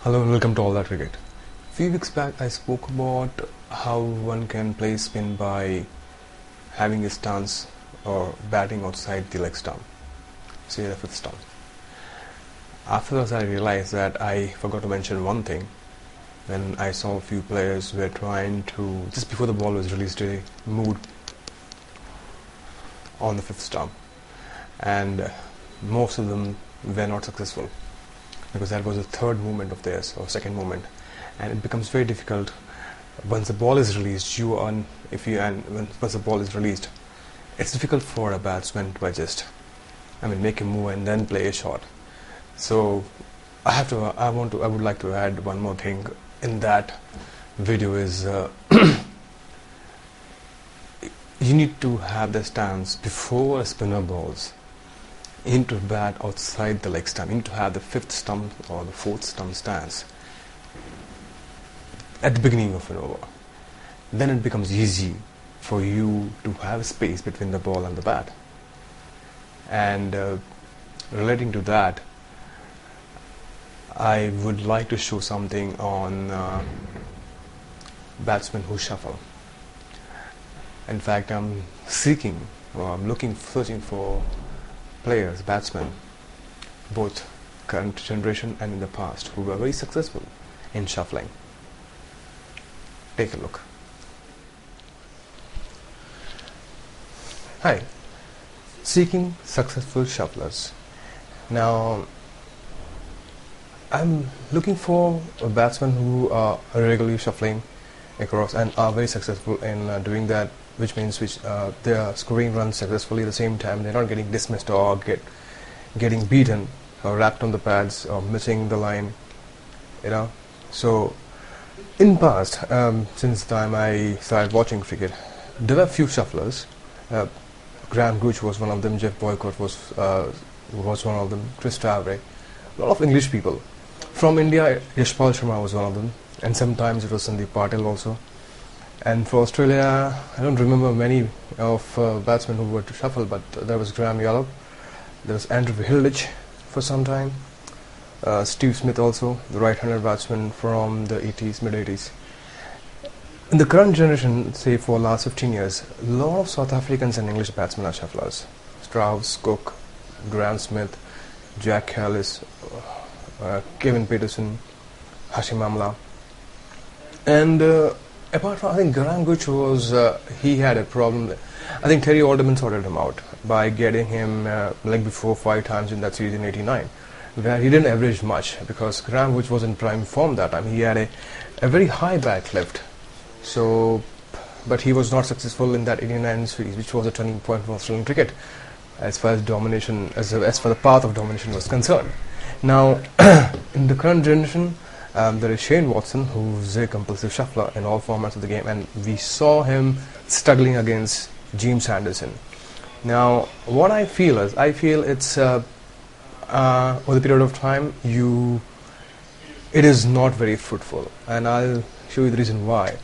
Hello and welcome to All That Cricket. A few weeks back I spoke about how one can play spin by having a stance or batting outside the leg stump, say the fifth stump. Afterwards I realized that I forgot to mention one thing when I saw a few players were trying to, just before the ball was released, they moved on the fifth stump, and most of them were not successful, because that was the third movement of theirs or second movement, and it becomes very difficult once the ball is released. Once the ball is released, it's difficult for a batsman to adjust. Make a move and then play a shot. So I would like to add one more thing in that video is you need to have the stance before a spinner bowls into bat outside the leg stump. You need to have the fifth stump or the fourth stump stance at the beginning of an over. Then it becomes easy for you to have space between the ball and the bat. And relating to that, I would like to show something on batsmen who shuffle. In fact, I'm searching for players, batsmen, both current generation and in the past, who were very successful in shuffling. Take a look. Hi, seeking successful shufflers. Now, I'm looking for a batsmen who are regularly shuffling across and are very successful in doing that, which means they are scoring runs successfully at the same time. They're not getting dismissed or getting beaten or wrapped on the pads or missing the line, So in past, since the time I started watching cricket, there were few shufflers. Graham Gooch was one of them. Jeff Boycott was one of them. Chris Tavre, a lot of English people. From India, Yashpal Sharma was one of them, and sometimes it was Sandeep Patil also. And for Australia, I don't remember many of batsmen who were to shuffle, but there was Graham Yallop, there was Andrew Hilditch for some time, Steve Smith also, the right-handed batsman from the mid-80s. In the current generation, say for the last 15 years, a lot of South Africans and English batsmen are shufflers. Strauss, Cook, Graham Smith, Jack Harris, Kevin Peterson, Hashim Amla. And apart from, I think Graham Gooch he had a problem. I think Terry Alderman sorted him out by getting him leg before 5 times in that series in '89, where he didn't average much because Graham Gooch was in prime form that time. He had a very high back lift. But he was not successful in that '89 series, which was a turning point for Australian cricket as far as domination, as far the path of domination was concerned. Now, in the current generation, there is Shane Watson, who's a compulsive shuffler in all formats of the game, and we saw him struggling against James Anderson. Now, what I feel it's over the period of time, it is not very fruitful, and I'll show you the reason why.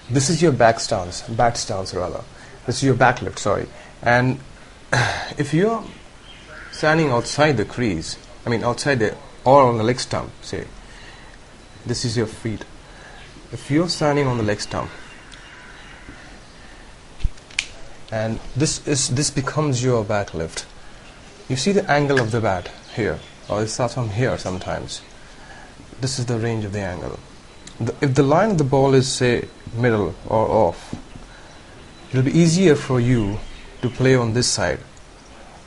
This is your bat stance. This is your back lift, sorry. And if you're standing outside the crease, or on the leg stump, say, this is your feet. If you're standing on the leg stump, and this becomes your back lift, you see the angle of the bat here, or it starts from here sometimes. This is the range of the angle. If the line of the ball is, say, middle or off, it'll be easier for you to play on this side,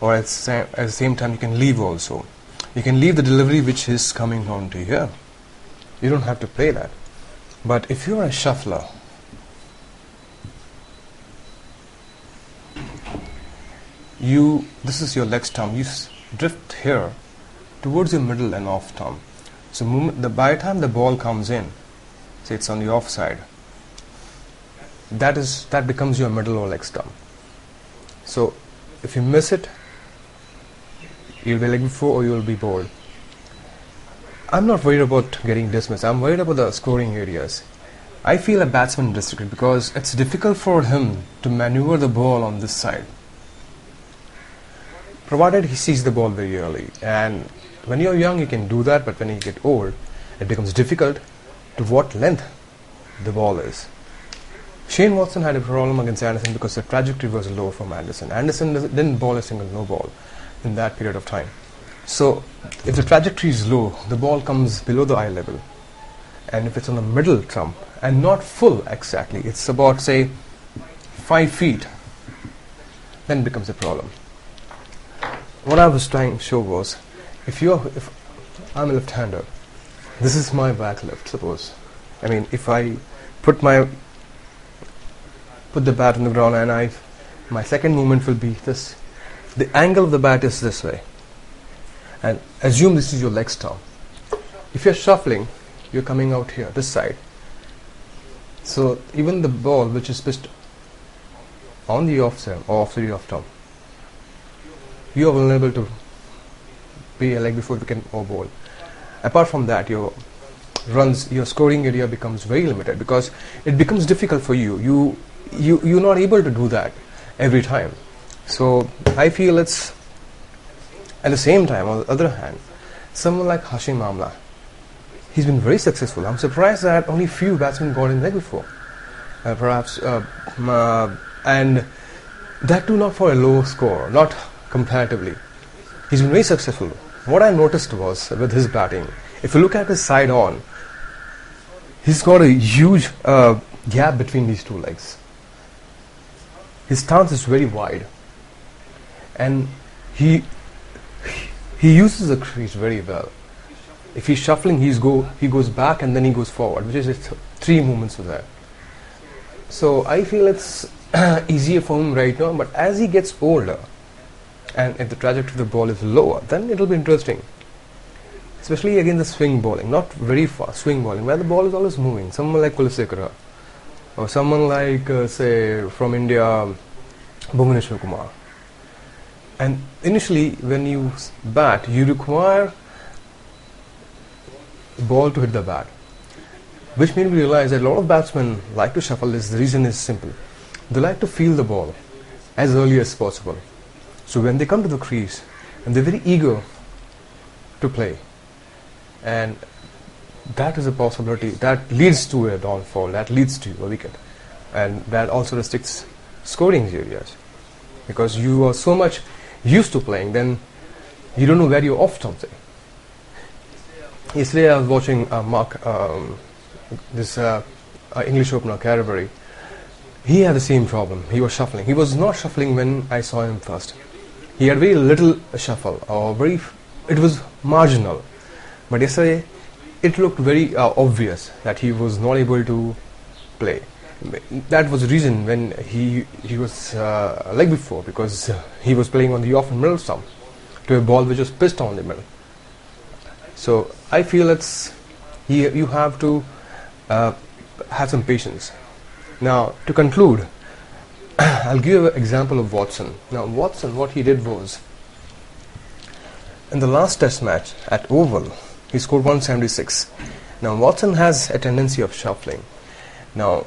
or at the same time you can leave also. You can leave the delivery which is coming on to here. You don't have to play that. But if you're a shuffler, this is your leg stump. You drift here towards your middle and off stump. So by the time the ball comes in, say it's on the off side, that becomes your middle or leg stump. So if you miss it, you'll be leg before or you'll be bowled. I'm not worried about getting dismissed. I'm worried about the scoring areas. I feel a batsman restricted because it's difficult for him to maneuver the ball on this side. provided he sees the ball very early. And when you're young, you can do that, but when you get old, it becomes difficult to what length the ball is. Shane Watson had a problem against Anderson because the trajectory was low from Anderson. Anderson didn't bowl a single no ball in that period of time. So if the trajectory is low, the ball comes below the eye level. And if it's on the middle trump and not full exactly, it's about say 5 feet, then it becomes a problem. What I was trying to show was, if I'm a left-hander, this is my back left, suppose. I mean, if I put the bat on the ground and my second movement will be this, the angle of the bat is this way, and assume this is your leg stump. If you're shuffling, you're coming out here, this side. So even the ball which is pitched on the off side or off the off stump, you are vulnerable to be a leg before you can bowl. Apart from that, your scoring area becomes very limited because it becomes difficult for you. You're not able to do that every time. So I feel it's, at the same time, on the other hand, someone like Hashim Amla, he's been very successful. I'm surprised that only few batsmen got in leg before. And that too not for a low score, not comparatively. He's been very successful. What I noticed was with his batting, if you look at his side on, he's got a huge gap between these two legs. His stance is very wide, and he uses the crease very well. If he's shuffling, he goes back and then he goes forward, which is 3 movements for that. So I feel it's easier for him right now, but as he gets older, and if the trajectory of the ball is lower, then it will be interesting. Especially against the swing bowling, not very fast swing bowling, where the ball is always moving. Someone like Kulasekara, or someone like, say, from India, Bhuvaneshwar Kumar. And initially, when you bat, you require the ball to hit the bat, which made me realize that a lot of batsmen like to shuffle. The reason is simple. They like to feel the ball as early as possible. So when they come to the crease, and they're very eager to play, and that is a possibility that leads to a downfall, that leads to a wicket, and that also restricts scoring areas, because you are so much used to playing, then you don't know where you're off something. Yesterday I was watching English opener Carberry. He had the same problem. He was shuffling. He was not shuffling when I saw him first. He had very little shuffle, or it was marginal. But yesterday, it looked very obvious that he was not able to play. That was the reason when he was leg before, because he was playing on the off and middle stump to a ball which was pitched on the middle. So I feel you have to have some patience. Now, to conclude, I'll give you an example of Watson. Now, Watson, what he did was, in the last test match at Oval, he scored 176. Now, Watson has a tendency of shuffling. Now,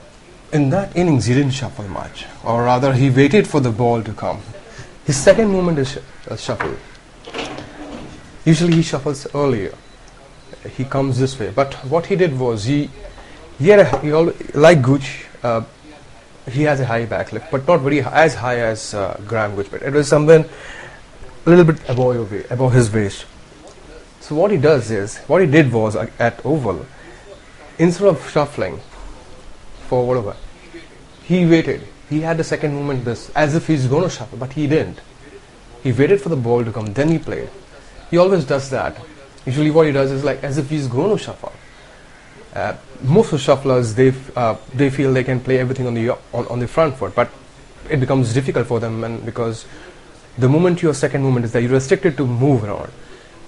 in that innings, he didn't shuffle much, or rather, he waited for the ball to come. His second movement is shuffle. Usually, he shuffles earlier. He comes this way. But what he did was, like Gooch, he has a high back lift, but not very as high as Graham Gooch. But it was somewhere a little bit above his waist. So what he did was at Oval, instead of shuffling for whatever, he waited. He had the second movement as if he's going to shuffle, but he didn't. He waited for the ball to come, then he played. He always does that. Usually what he does is like as if he's going to shuffle. Most of the shufflers, they feel they can play everything on the front foot, but it becomes difficult for them, and because the moment your second movement is that you're restricted to move around.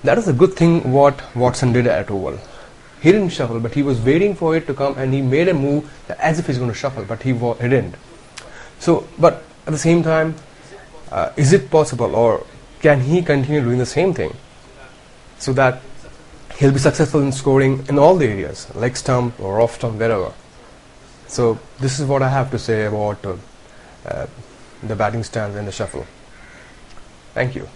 That is a good thing what Watson did at Oval. He didn't shuffle, but he was waiting for it to come, and he made a move as if he's going to shuffle, but he didn't. So, but at the same time, is it possible, or can he continue doing the same thing so that he'll be successful in scoring in all the areas, leg stump or off stump, wherever? So this is what I have to say about the batting stance and the shuffle. Thank you.